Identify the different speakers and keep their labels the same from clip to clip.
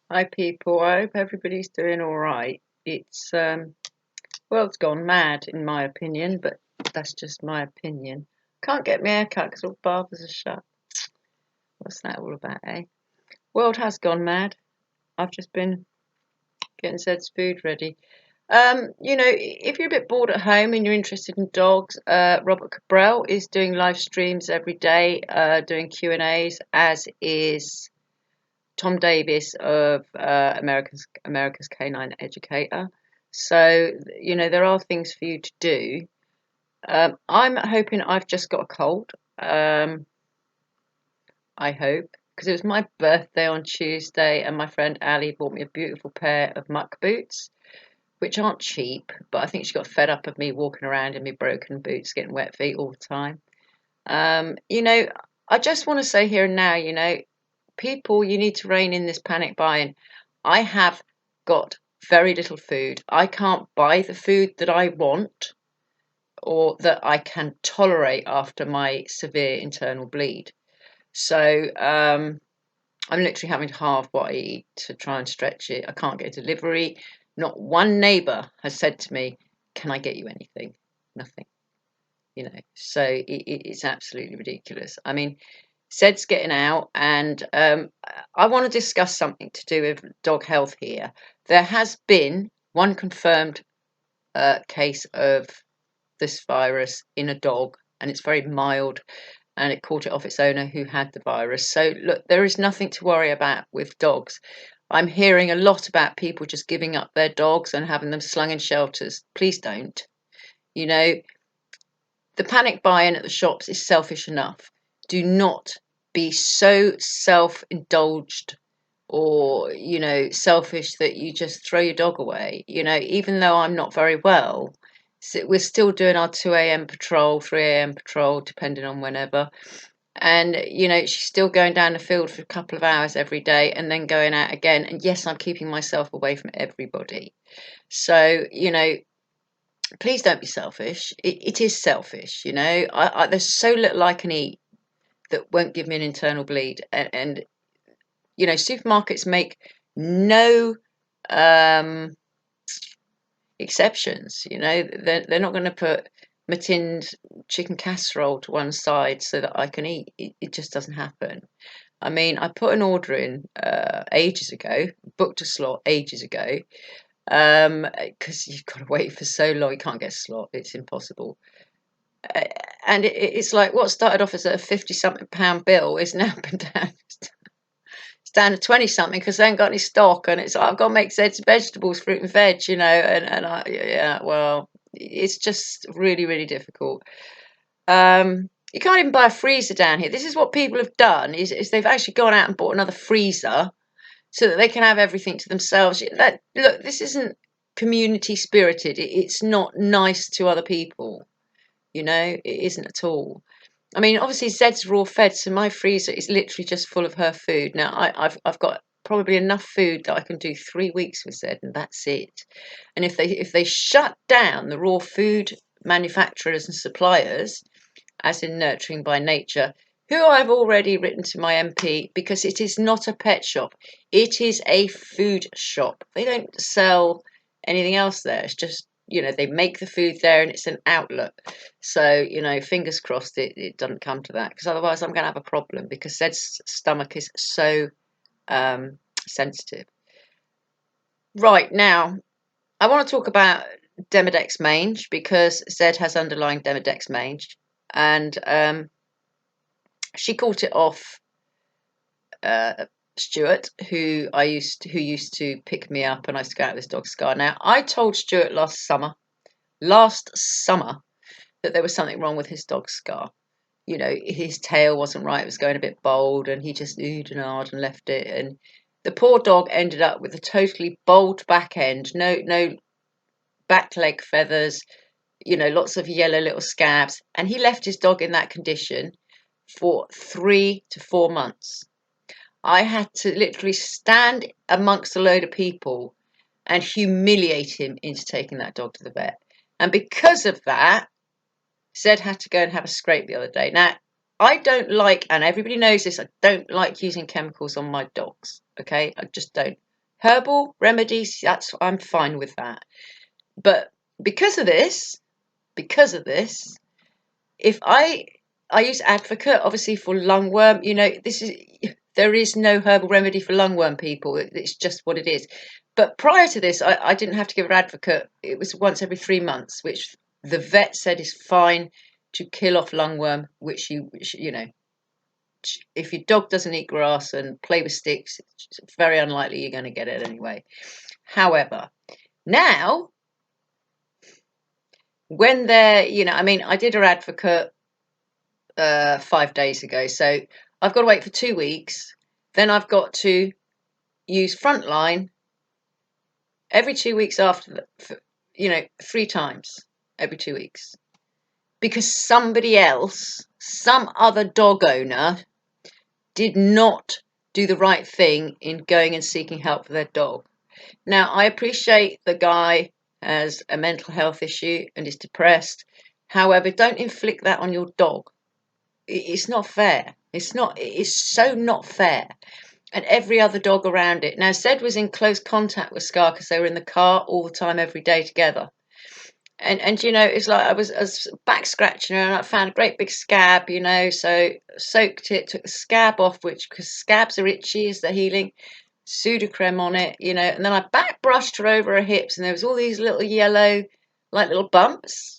Speaker 1: Hi people, I hope everybody's doing all right. It's world's gone mad in my opinion, but that's just my opinion. Can't get my hair cut because all barbers are shut. What's that all about, eh? World has gone mad. I've just been getting Zed's food ready. If you're a bit bored at home and you're interested in dogs, Robert Cabral is doing live streams every day, doing Q&As, as is Tom Davis of America's Canine Educator. So, there are things for you to do. I'm hoping I've just got a cold. I hope, because it was my birthday on Tuesday, and my friend Ali bought me a beautiful pair of muck boots, which aren't cheap, but I think she got fed up of me walking around in my broken boots, getting wet feet all the time. Um, you know, I just want to say here and now, people, you need to rein in this panic buying. I have got very little food. I can't buy the food that I want or that I can tolerate after my severe internal bleed. So I'm literally having to halve what I eat to try and stretch it. I can't get a delivery. Not one neighbour has said to me, "Can I get you anything?" Nothing. So it's absolutely ridiculous. I mean, Zed's getting out, and I want to discuss something to do with dog health here. There has been one confirmed case of this virus in a dog, and it's very mild, and it caught it off its owner who had the virus. So, look, there is nothing to worry about with dogs. I'm hearing a lot about people just giving up their dogs and having them slung in shelters. Please don't. You know, the panic buying at the shops is selfish enough. Do not be so self-indulged or, selfish that you just throw your dog away. Even though I'm not very well, we're still doing our 2 a.m. patrol, 3 a.m. patrol, depending on whenever. And, she's still going down the field for a couple of hours every day and then going out again. And yes, I'm keeping myself away from everybody. So, please don't be selfish. It is selfish, there's so little I can eat that won't give me an internal bleed, and supermarkets make no um, exceptions. They're not going to put my tinned chicken casserole to one side so that I can eat. It just doesn't happen. I mean, I put an order in ages ago, booked a slot ages ago, because you've got to wait for so long. You can't get a slot; it's impossible. Uh, and it's like what started off as a 50-something pound bill is now been down. It's down to 20 something because they ain't got any stock, and it's like, I've got to make Zed's vegetables, fruit and veg, and yeah, well, it's just really, really difficult. You can't even buy a freezer down here. This is what people have done is they've actually gone out and bought another freezer so that they can have everything to themselves. Look, this isn't community spirited. It's not nice to other people. It isn't at all. I mean, obviously Zed's raw fed, so my freezer is literally just full of her food. Now I've got probably enough food that I can do 3 weeks with Zed, and that's it. And if they shut down the raw food manufacturers and suppliers, as in Nurturing by Nature, who I've already written to my MP, because it is not a pet shop, it is a food shop. They don't sell anything else there. It's just, they make the food there and it's an outlet. So, fingers crossed it doesn't come to that, because otherwise I'm going to have a problem, because Zed's stomach is so sensitive. Right, now, I want to talk about Demodex mange, because Zed has underlying Demodex mange, and she caught it off Stuart, who used to pick me up, and I used to go out with this dog Scar. Now, I told Stuart last summer, that there was something wrong with his dog Scar. His tail wasn't right; it was going a bit bold, and he just oohed and ahed and left it. And the poor dog ended up with a totally bald back end, no back leg feathers, lots of yellow little scabs, and he left his dog in that condition for 3 to 4 months. I had to literally stand amongst a load of people and humiliate him into taking that dog to the vet. And because of that, Zed had to go and have a scrape the other day. Now, I don't like, and everybody knows this, I don't like using chemicals on my dogs. Okay, I just don't. Herbal remedies, I'm fine with that. But because of this, if I use Advocate obviously for lungworm, there is no herbal remedy for lungworm, people. It's just what it is. But prior to this, I didn't have to give her Advocate. It was once every 3 months, which the vet said is fine to kill off lungworm, which if your dog doesn't eat grass and play with sticks, it's very unlikely you're going to get it anyway. However, now when I did her Advocate 5 days ago, so I've got to wait for 2 weeks. Then I've got to use Frontline every 2 weeks after that, 3 times every 2 weeks, because somebody else, some other dog owner, did not do the right thing in going and seeking help for their dog. Now, I appreciate the guy has a mental health issue and is depressed. However, don't inflict that on your dog. It's not fair. It's so not fair. And every other dog around it. Now, Zed was in close contact with Scar because they were in the car all the time, every day together. And it's like I was back scratching her and I found a great big scab, so soaked it, took the scab off, because scabs are itchy as they're healing, pseudocreme on it, and then I back brushed her over her hips and there was all these little yellow, like little bumps.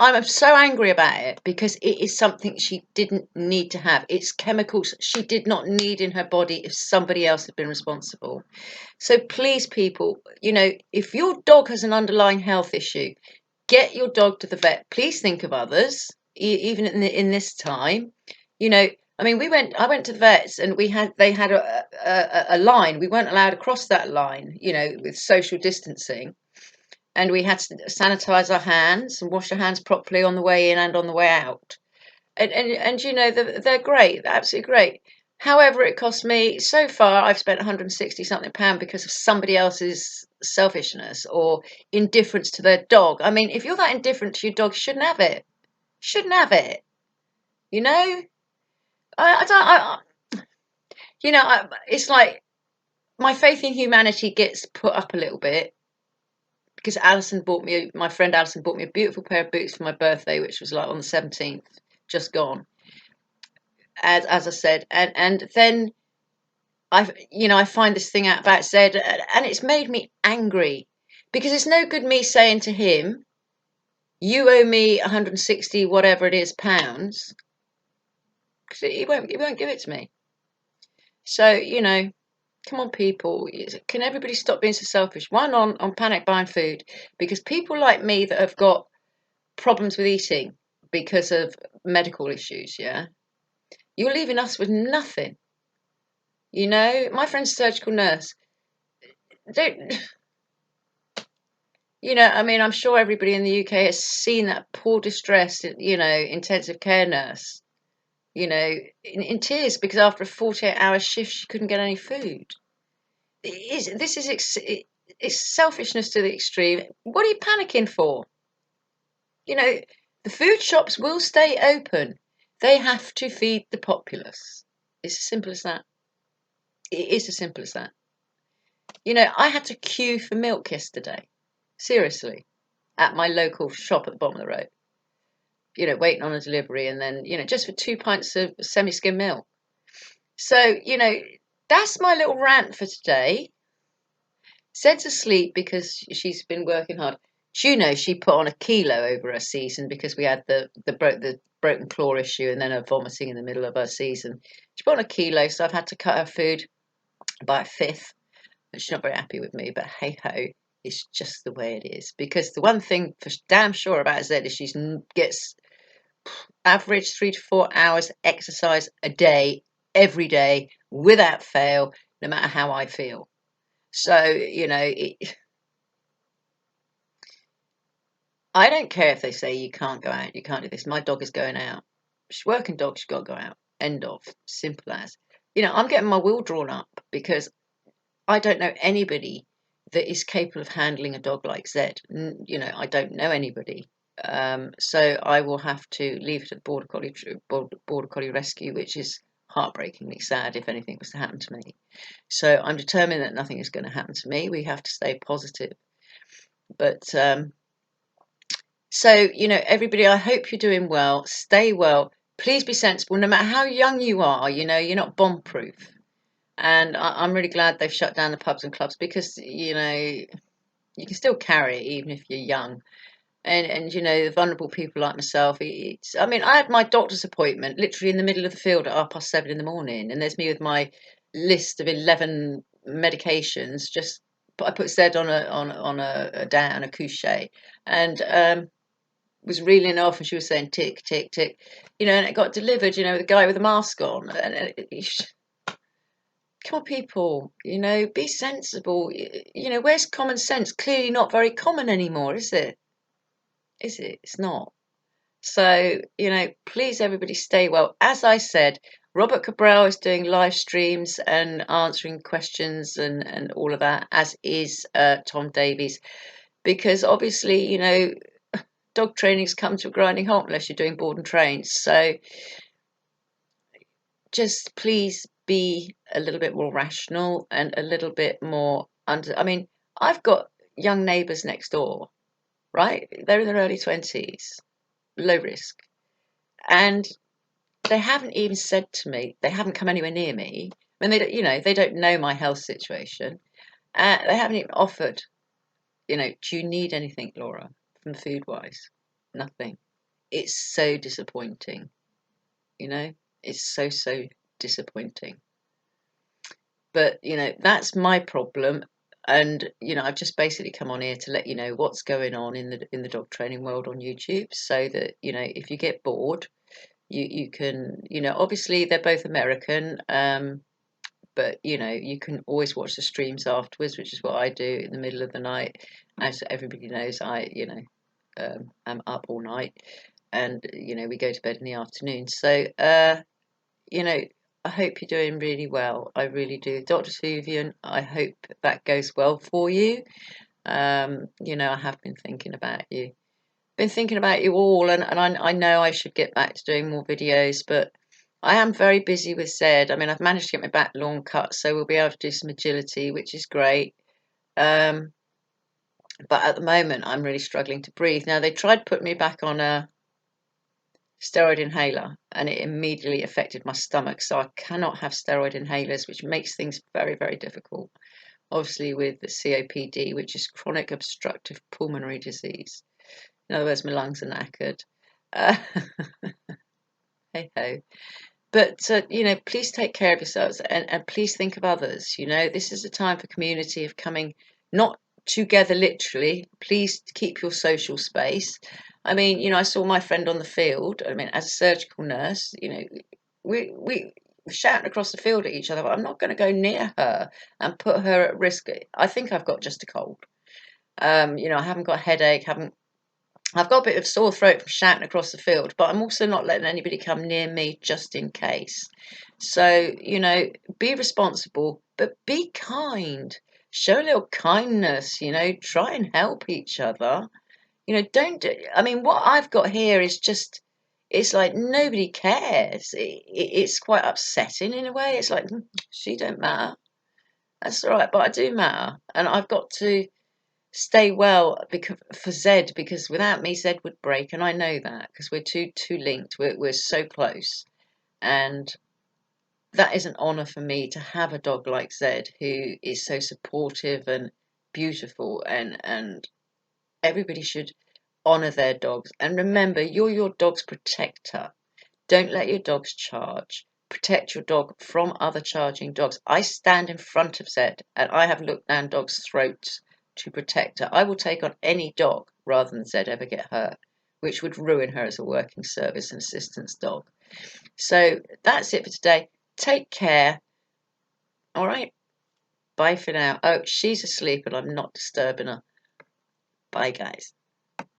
Speaker 1: I'm so angry about it because it is something she didn't need to have. It's chemicals she did not need in her body if somebody else had been responsible. So please, people, if your dog has an underlying health issue, get your dog to the vet. Please think of others, even in this time. I went to the vets and they had a line. We weren't allowed to cross that line, with social distancing. And we had to sanitize our hands and wash our hands properly on the way in and on the way out. And they're great, they're absolutely great. However, it cost me, so far I've spent 160 something pound because of somebody else's selfishness or indifference to their dog. I mean, if you're that indifferent to your dog, you shouldn't have it. Shouldn't have it. You know? I don't. It's like my faith in humanity gets put up a little bit because my friend Alison bought me a beautiful pair of boots for my birthday, which was like on the 17th, just gone. As I said, and then I find this thing out about Zed, and it's made me angry because it's no good me saying to him, "You owe me 160 whatever it is pounds," because he won't give it to me. So come on, people, can everybody stop being so selfish? One, on panic buying food, because people like me that have got problems with eating because of medical issues, you're leaving us with nothing. My friend's a surgical nurse. I'm sure everybody in the UK has seen that poor, distressed, intensive care nurse, in tears because after a 48-hour shift, she couldn't get any food. It's selfishness to the extreme. What are you panicking for? The food shops will stay open. They have to feed the populace. It's as simple as that. It is as simple as that. I had to queue for milk yesterday. Seriously. At my local shop at the bottom of the road. Waiting on a delivery and then, just for 2 pints of semi-skim milk. So, that's my little rant for today. Zed's asleep because she's been working hard. She put on 1 kilo over her season because we had the broken claw issue and then her vomiting in the middle of her season. She put on 1 kilo, so I've had to cut her food by 1/5. And she's not very happy with me, but hey ho, it's just the way it is. Because the one thing for damn sure about Zed is she gets average 3 to 4 hours exercise a day, every day, without fail, no matter how I feel. So, I don't care if they say you can't go out, you can't do this. My dog is going out. She's a working dog, she's got to go out. End of. Simple as. I'm getting my will drawn up because I don't know anybody that is capable of handling a dog like Zed. I don't know anybody. So I will have to leave it at Border Collie Rescue, which is heartbreakingly sad if anything was to happen to me. So I'm determined that nothing is going to happen to me. We have to stay positive. But so, everybody, I hope you're doing well. Stay well. Please be sensible. No matter how young you are, you're not bomb-proof. And I'm really glad they've shut down the pubs and clubs because, you can still carry it even if you're young. And the vulnerable people like myself, I had my doctor's appointment literally in the middle of the field at 7:30 in the morning, and there's me with my list of 11 medications. Just I put Z on a couche, and was reeling off, and she was saying tick tick tick, and it got delivered, with a guy with a mask on, and come on, people, be sensible. Where's common sense? Clearly not very common anymore, is it? Is it? It's not. So, please everybody stay well. As I said, Robert Cabral is doing live streams and answering questions and all of that, as is Tom Davies, because obviously, dog training's come to a grinding halt unless you're doing board and train. So just please be a little bit more rational and a little bit more I've got young neighbours next door, right? They're in their early 20s, low risk. And they haven't even said to me, they haven't come anywhere near me. They don't know my health situation. They haven't even offered, do you need anything, Laura, from food wise? Nothing. It's so disappointing, it's so, so disappointing. But, that's my problem. And, I've just basically come on here to let you know what's going on in the dog training world on YouTube, so that, if you get bored, you can, obviously they're both American, but you can always watch the streams afterwards, which is what I do in the middle of the night. As everybody knows, I'm up all night, and we go to bed in the afternoon. So I hope you're doing really well. I really do. Dr. Suvian, I hope that goes well for you. I have been thinking about you. Been thinking about you all, and I know I should get back to doing more videos, but I am very busy with Zed. I've managed to get my back lawn cut, so we'll be able to do some agility, which is great. But at the moment, I'm really struggling to breathe. Now, they tried putting me back on a steroid inhaler, and it immediately affected my stomach, so I cannot have steroid inhalers, which makes things very, very difficult. Obviously, with the COPD, which is chronic obstructive pulmonary disease. In other words, my lungs are knackered. Hey ho. But, please take care of yourselves, and please think of others. This is a time for community, of coming not together literally. Please keep your social space. I saw my friend on the field. As a surgical nurse, we were shouting across the field at each other, but I'm not going to go near her and put her at risk. I think I've got just a cold. I haven't got a headache, I've got a bit of sore throat from shouting across the field, but I'm also not letting anybody come near me just in case. So, be responsible, but be kind. Show a little kindness, try and help each other. Don't do, what I've got here is just, it's like nobody cares. It's quite upsetting in a way. It's like, she don't matter. That's all right, but I do matter. And I've got to stay well for Zed, because without me Zed would break, and I know that because we're too linked. We're so close, and that is an honour for me to have a dog like Zed, who is so supportive and beautiful, and everybody should honour their dogs. And remember, you're your dog's protector. Don't let your dogs charge. Protect your dog from other charging dogs. I stand in front of Zed, and I have looked down dogs' throats to protect her. I will take on any dog rather than Zed ever get hurt, which would ruin her as a working service and assistance dog. So that's it for today. Take care. All right. Bye for now. Oh, she's asleep and I'm not disturbing her. Bye, guys.